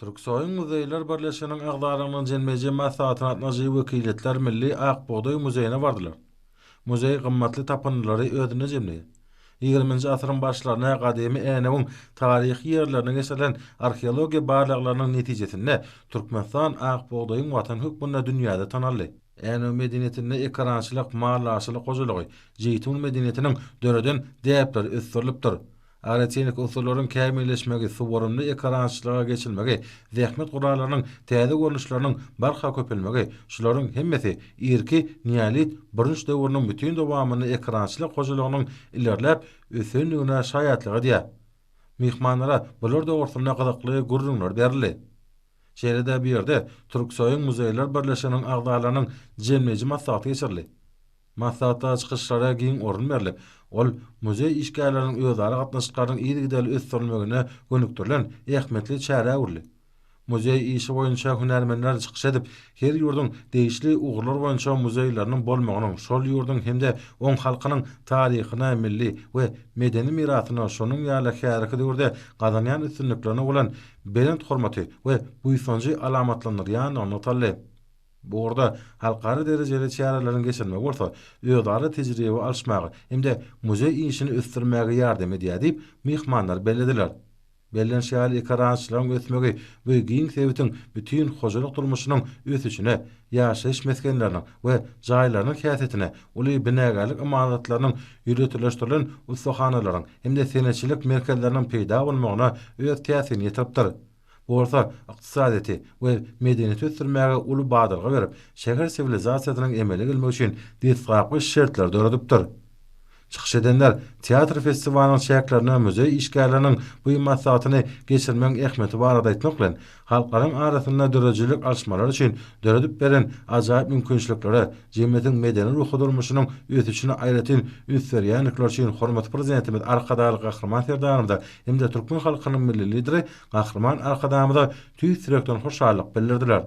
Türksoyun Muzeyler Birleşiginiň agzalarynyň jelmeje maslahatyna atnaşy wekiletler Milli Akboğday Muzeýine bardylar. Muzey gymmatly tapynylary özüne jemleýär. 20-nji asyryň başlaryna gadymy Änewiň taryhy ýerlerine geçirilen arheologiýa barlyklarynyň netijesinde Türkmenistan Akboğdaýyň watan hökmünde dünýäde tanaldy. Änew medeniýetinde ekrançylyk, mallaçylyk gojalygy, Jeytun medeniýetiniň döreden däpleri ösdürilipdir. Araçenik usullaryň kämilleşmegi, suwarymly ekrançylyga geçilmegi, zähmet guralarynyň täze görnüşleriniň barha köpelmegi, şularyň hemmesi irki niýalit birinji döwrüniň bütün dowamyny ekrançylyk gojalygynyň ilerläp ösenligine şaýatlygy diýär. Mihmanlara bular dogrusyna gyzykly gurrunlar berildi. Şeýle-de bir ýerde Türksoyun Muzeýler Birleşiginiň agzalarynyň jelmeji maslahaty geçirildi. Maslahatda çykyşlara giň orun berilip, ol muzey işgärleriniň özleri gatnaşyklarynyň ýygy-däl ösdürilmegine gönüktirilen ähmetli çäre urly. Muzey işi boýunça hünärmenler çykyş edip, her ýurdun değişli ugurlar boýunça muzeýleriniň bolmagynyň, şol ýurdun hemde oň halkynyň taryhyna, milli we medeni mirasyna şonuň ýaly härki döwürde gazanýan üstünliklerine bolan belent hormaty we buýsanjy alamatlandyrýan anlataldy. Bu orada halkary derejeli çärelerin geçirmek bolsa, öýdary tejribe alşmagy hemde muzey işini ösdürmäge ýardam edýär diýip mihmanlar bellediler. Bellenşäli ekrançylaryň ösmegi we giň sebitiň bütün hojalyk durmuşynyň ösüşine, ýaşaýyş meskenleriniň we jaýlarynyň häsiýetine, uly binägärlik imaratlarynyň ýüretileşdirilen ustahanalaryň hemde seneçilik merkezleriniň peýda bolmagyna öz täsirini ýetiripdir. Bu orta ykdysadyety we medeniýet ösdürmäge uly badalga berip, şäher sivilizasiýasynyň emele gelmegi üçin diýip şertler döredipdir. Çykyş edenler teatr festivaliniň şäherlerine muzey işgärleriniň bu maslahatyny geçirmeň ähmeti barada aýtmak bilen halklaryň arasynda dörejilik alşmalar üçin döredip beren ajaýyp mümkinçiliklere, jemgyýetiň medeni ruhy durmuşynyň ösüşine aýratyn üsberýänlikler üçin hormat prezidentimiz Arkadaly Gahrman Serdanowda hemde türkmen halkynyň milli lideri Gahrman Arkadamyza tüýsürekden hoşallyk bildirdiler.